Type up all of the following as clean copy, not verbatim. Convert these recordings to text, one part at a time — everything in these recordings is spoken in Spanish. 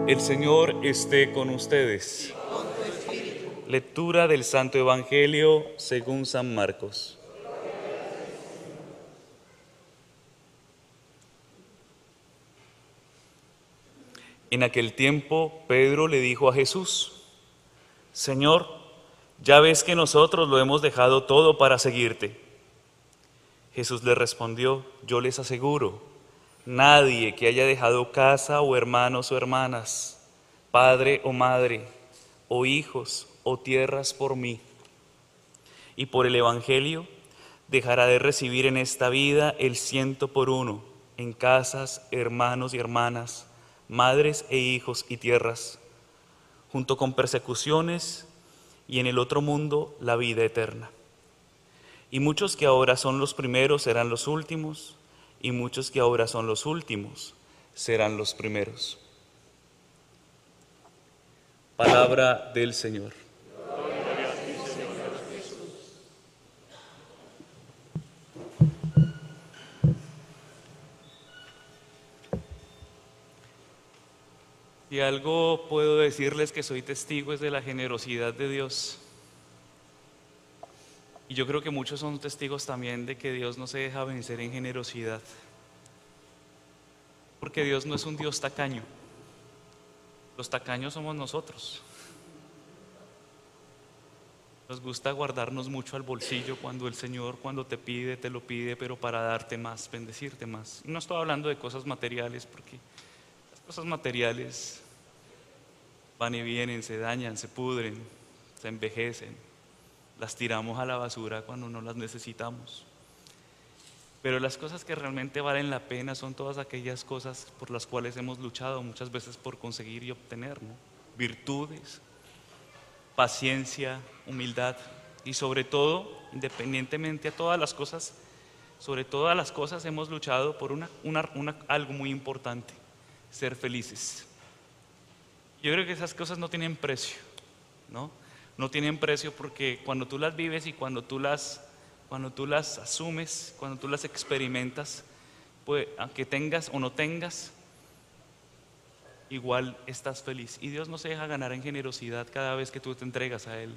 El Señor esté con ustedes. Lectura del Santo Evangelio según San Marcos. En aquel tiempo, Pedro le dijo a Jesús: Señor, ya ves que nosotros lo hemos dejado todo para seguirte. Jesús le respondió: yo les aseguro, nadie que haya dejado casa o hermanos o hermanas, padre o madre, o hijos o tierras por mí y por el Evangelio, dejará de recibir en esta vida el 100 por 1 en casas, hermanos y hermanas, madres e hijos y tierras, junto con persecuciones, y en el otro mundo la vida eterna. Y muchos que ahora son los primeros serán los últimos, y muchos que ahora son los últimos serán los primeros. Palabra del Señor. Si algo puedo decirles que soy testigo es de la generosidad de Dios. Y yo creo que muchos son testigos también de que Dios no se deja vencer en generosidad. Porque Dios no es un Dios tacaño. Los tacaños somos nosotros. Nos gusta guardarnos mucho al bolsillo cuando el Señor, cuando te pide, te lo pide, pero para darte más, bendecirte más. Y no estoy hablando de cosas materiales, porque las cosas materiales van y vienen, se dañan, se pudren, se envejecen. Las tiramos a la basura cuando no las necesitamos. Pero las cosas que realmente valen la pena son todas aquellas cosas por las cuales hemos luchado muchas veces por conseguir y obtener, ¿no? Virtudes, paciencia, humildad y sobre todo, independientemente a todas las cosas, sobre todas las cosas hemos luchado por algo muy importante: ser felices. Yo creo que esas cosas no tienen precio, ¿no? No tienen precio porque cuando tú las vives y cuando tú las asumes, cuando tú las experimentas, pues aunque tengas o no tengas, igual estás feliz. Y Dios no se deja ganar en generosidad cada vez que tú te entregas a Él,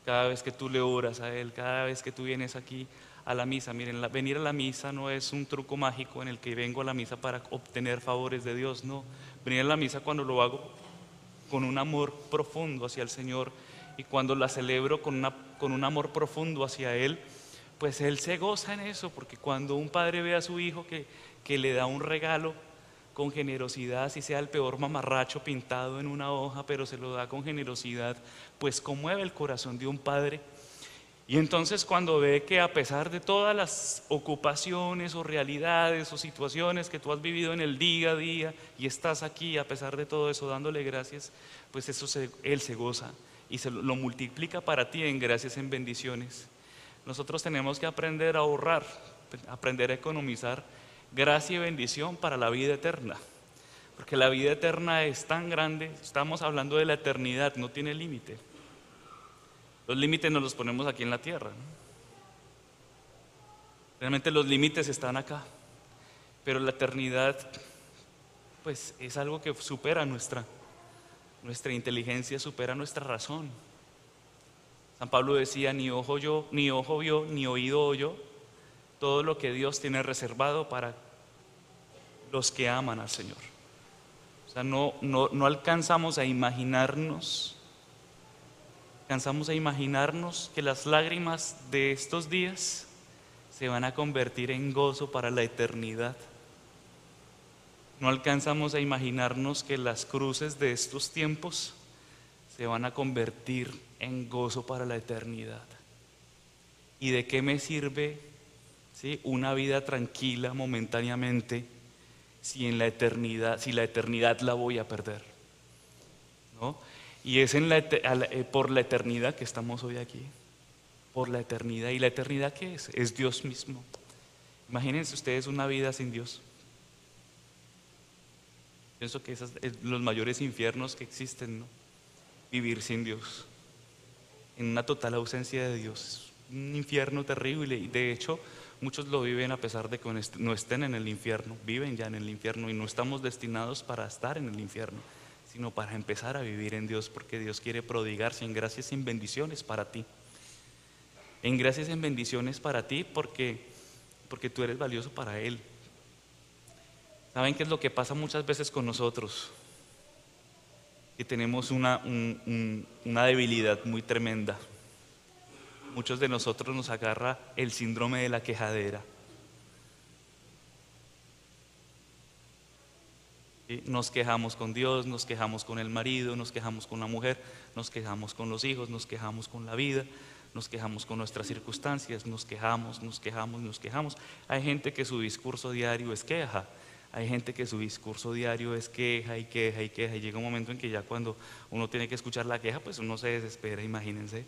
cada vez que tú le oras a Él, cada vez que tú vienes aquí a la misa. Miren, venir a la misa no es un truco mágico en el que vengo a la misa para obtener favores de Dios, no. Venir a la misa cuando lo hago con un amor profundo hacia el Señor y cuando la celebro con un amor profundo hacia Él, pues Él se goza en eso, porque cuando un padre ve a su hijo que le da un regalo con generosidad, así sea el peor mamarracho pintado en una hoja, pero se lo da con generosidad, pues conmueve el corazón de un padre. Y entonces cuando ve que a pesar de todas las ocupaciones o realidades o situaciones que tú has vivido en el día a día y estás aquí a pesar de todo eso dándole gracias, pues Él se goza y lo multiplica para ti en gracias, en bendiciones. Nosotros tenemos que aprender a ahorrar, aprender a economizar gracia y bendición para la vida eterna. Porque la vida eterna es tan grande, estamos hablando de la eternidad, no tiene límite. Los límites nos los ponemos aquí en la tierra, ¿no? Realmente los límites están acá, pero la eternidad pues es algo que supera nuestra inteligencia, supera nuestra razón. San Pablo decía: ni ojo vio, ni oído oyó todo lo que Dios tiene reservado para los que aman al Señor. O sea, no alcanzamos a imaginarnos que las lágrimas de estos días se van a convertir en gozo para la eternidad. No alcanzamos a imaginarnos que las cruces de estos tiempos se van a convertir en gozo para la eternidad. ¿Y de qué me sirve, sí, una vida tranquila momentáneamente si la eternidad la voy a perder, ¿no? Y es por la eternidad que estamos hoy aquí, por la eternidad. ¿Y la eternidad qué es? Es Dios mismo. Imagínense ustedes una vida sin Dios. Pienso que esos son los mayores infiernos que existen, ¿no? Vivir sin Dios, en una total ausencia de Dios, un infierno terrible. Y de hecho muchos lo viven a pesar de que no estén en el infierno, viven ya en el infierno y no estamos destinados para estar en el infierno, sino para empezar a vivir en Dios, porque Dios quiere prodigarse en gracias y en bendiciones para ti. En gracias y en bendiciones para ti porque tú eres valioso para Él. ¿Saben qué es lo que pasa muchas veces con nosotros? Que tenemos una debilidad muy tremenda. Muchos de nosotros nos agarra el síndrome de la quejadera. ¿Sí? Nos quejamos con Dios, nos quejamos con el marido, nos quejamos con la mujer, nos quejamos con los hijos, nos quejamos con la vida, nos quejamos con nuestras circunstancias, nos quejamos, nos quejamos, nos quejamos. Hay gente que su discurso diario es queja. Hay gente que su discurso diario es queja y queja y queja. Y llega un momento en que ya cuando uno tiene que escuchar la queja, pues uno se desespera, imagínense.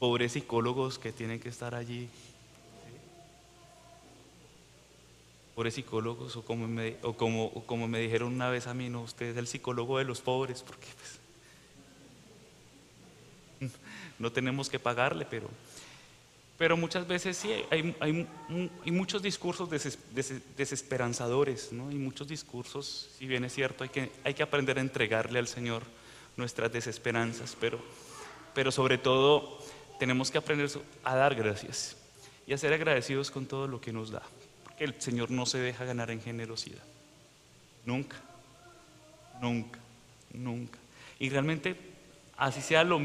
Pobres psicólogos que tienen que estar allí. Pobres psicólogos, o como me dijeron una vez a mí, no, usted es el psicólogo de los pobres, porque pues, no tenemos que pagarle, pero muchas veces sí, hay muchos discursos desesperanzadores, ¿no? Hay muchos discursos, si bien es cierto, hay que aprender a entregarle al Señor nuestras desesperanzas, pero sobre todo tenemos que aprender a dar gracias y a ser agradecidos con todo lo que nos da, porque el Señor no se deja ganar en generosidad, nunca, nunca, nunca. Y realmente, así sea lo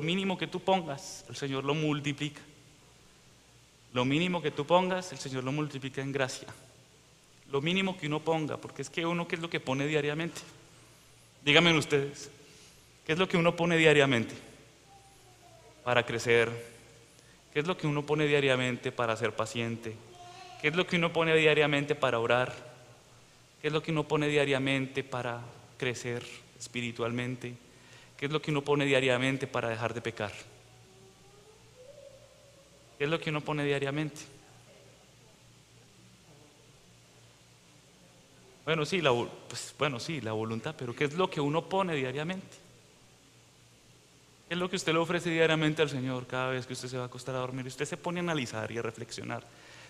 mínimo que tú pongas, el Señor lo multiplica. Lo mínimo que tú pongas, el Señor lo multiplica en gracia. Lo mínimo que uno ponga, porque es que uno, ¿qué es lo que pone diariamente? Díganme ustedes, ¿qué es lo que uno pone diariamente para crecer? ¿Qué es lo que uno pone diariamente para ser paciente? ¿Qué es lo que uno pone diariamente para orar? ¿Qué es lo que uno pone diariamente para crecer espiritualmente? ¿Qué es lo que uno pone diariamente para dejar de pecar? ¿Qué es lo que uno pone diariamente? Bueno, sí, la voluntad, pero ¿qué es lo que uno pone diariamente? ¿Qué es lo que usted le ofrece diariamente al Señor cada vez que usted se va a acostar a dormir? Usted se pone a analizar y a reflexionar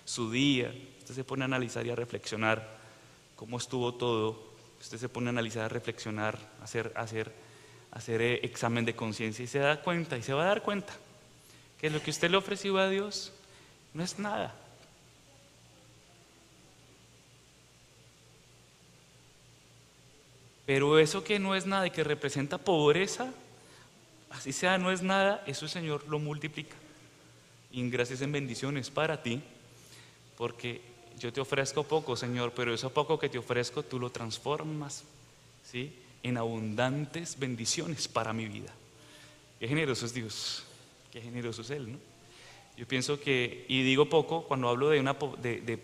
su día, usted se pone a analizar y a reflexionar cómo estuvo todo, usted se pone a analizar, a reflexionar, hacer examen de conciencia y se da cuenta y se va a dar cuenta que lo que usted le ofreció a Dios no es nada. Pero eso que no es nada y que representa pobreza, así sea, no es nada, eso el Señor lo multiplica. Y gracias en bendiciones para ti, porque yo te ofrezco poco, Señor, pero eso poco que te ofrezco tú lo transformas, ¿sí?, en abundantes bendiciones para mi vida. Qué generoso es Dios, qué generoso es Él, ¿no? Yo pienso que, y digo poco, cuando hablo de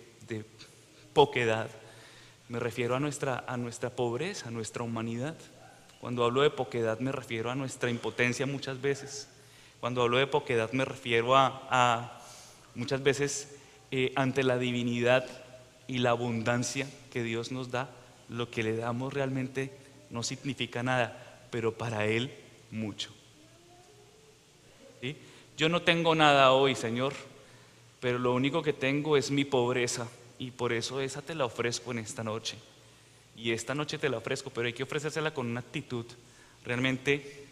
poquedad, me refiero a nuestra pobreza, a nuestra humanidad. Cuando hablo de poquedad me refiero a nuestra impotencia muchas veces. Cuando hablo de poquedad me refiero a muchas veces ante la divinidad y la abundancia que Dios nos da, lo que le damos realmente no significa nada, pero para Él mucho. ¿Sí? Yo no tengo nada hoy, Señor, pero lo único que tengo es mi pobreza y por eso esa te la ofrezco en esta noche. Y esta noche te la ofrezco, pero hay que ofrecérsela con una actitud realmente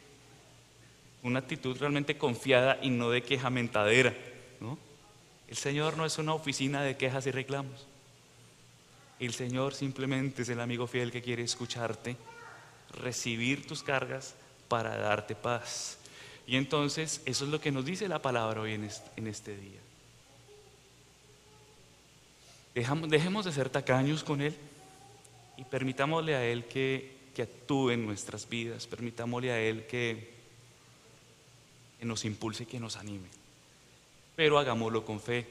confiada y no de quejamentadera, ¿no? El Señor no es una oficina de quejas y reclamos. El Señor simplemente es el amigo fiel que quiere escucharte, recibir tus cargas para darte paz. Y entonces eso es lo que nos dice la palabra hoy en este día. Dejemos de ser tacaños con Él y permitámosle a Él que actúe en nuestras vidas, permitámosle a Él que nos impulse y que nos anime. Pero hagámoslo con fe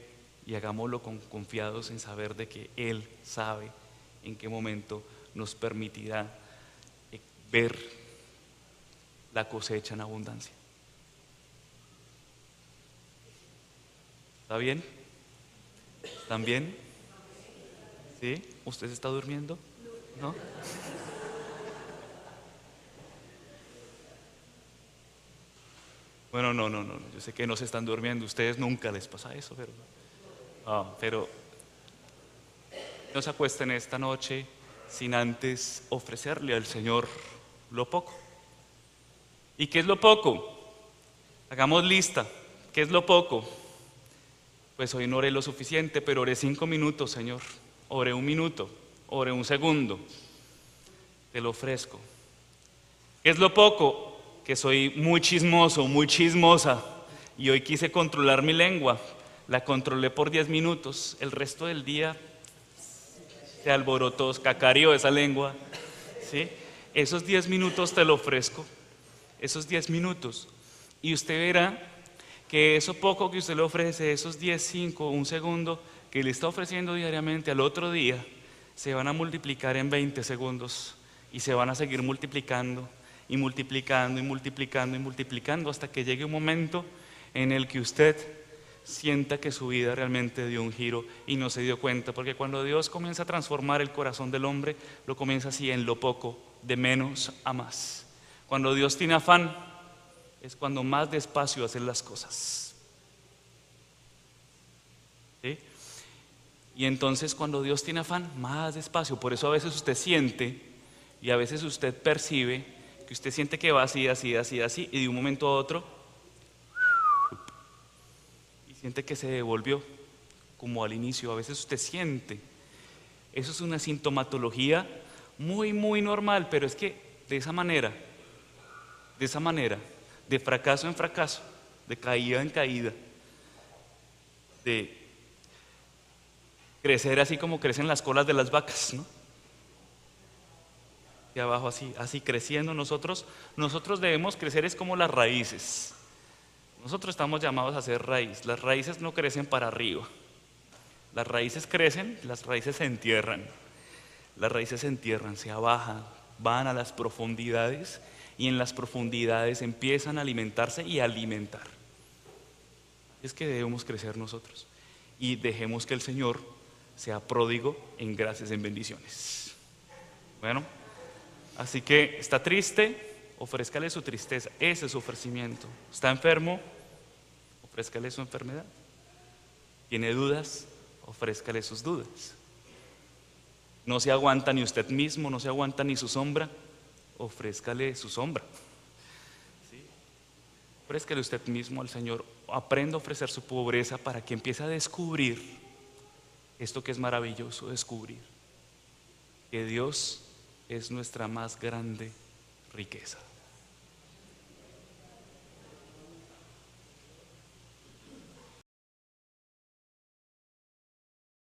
y hagámoslo confiados en saber de que Él sabe en qué momento nos permitirá ver la cosecha en abundancia. ¿Está bien? ¿Están bien? ¿Sí? ¿Usted se está durmiendo? ¿No? Bueno, no, yo sé que no se están durmiendo, ustedes nunca les pasa eso, pero no se acuesten esta noche sin antes ofrecerle al Señor lo poco. ¿Y qué es lo poco? Hagamos lista. ¿Qué es lo poco? Pues hoy no oré lo suficiente, pero oré 5 minutos, Señor. Oré 1 minuto, oré 1 segundo. Te lo ofrezco. ¿Qué es lo poco? Que soy muy chismoso, muy chismosa. Y hoy quise controlar mi lengua. La controlé por 10 minutos. El resto del día se alborotó, cacareó esa lengua. ¿Sí? Esos 10 minutos te lo ofrezco. Esos 10 minutos. Y usted verá que eso poco que usted le ofrece, esos 10, 5, 1 segundo que le está ofreciendo diariamente, al otro día se van a multiplicar en 20 segundos y se van a seguir multiplicando y multiplicando y multiplicando y multiplicando hasta que llegue un momento en el que usted sienta que su vida realmente dio un giro y no se dio cuenta, porque cuando Dios comienza a transformar el corazón del hombre, lo comienza así, en lo poco, de menos a más. Cuando Dios tiene afán, es cuando más despacio hacen las cosas. ¿Sí? Y entonces cuando Dios tiene afán, más despacio. Por eso a veces usted siente y a veces usted percibe que usted siente que va así, así, así, así, y de un momento a otro, y siente que se devolvió como al inicio. A veces usted siente. Eso es una sintomatología muy, muy normal, pero es que de esa manera, de fracaso en fracaso, de caída en caída, de crecer así como crecen las colas de las vacas, ¿no? De abajo así, así creciendo nosotros debemos crecer es como las raíces. Nosotros estamos llamados a ser raíz. Las raíces no crecen para arriba. Las raíces crecen, las raíces se entierran. Las raíces se entierran, se abajan, van a las profundidades y en las profundidades empiezan a alimentarse y a alimentar. Es que debemos crecer nosotros y dejemos que el Señor sea pródigo en gracias, en bendiciones. Bueno, así que está triste, ofrézcale su tristeza, ese es su ofrecimiento. Está enfermo, ofrézcale su enfermedad. Tiene dudas, ofrézcale sus dudas. No se aguanta ni usted mismo, no se aguanta ni su sombra, ofrézcale su sombra. ¿Sí? Ofrézcale usted mismo al Señor, aprenda a ofrecer su pobreza para que empiece a descubrir esto que es maravilloso, descubrir que Dios es nuestra más grande riqueza.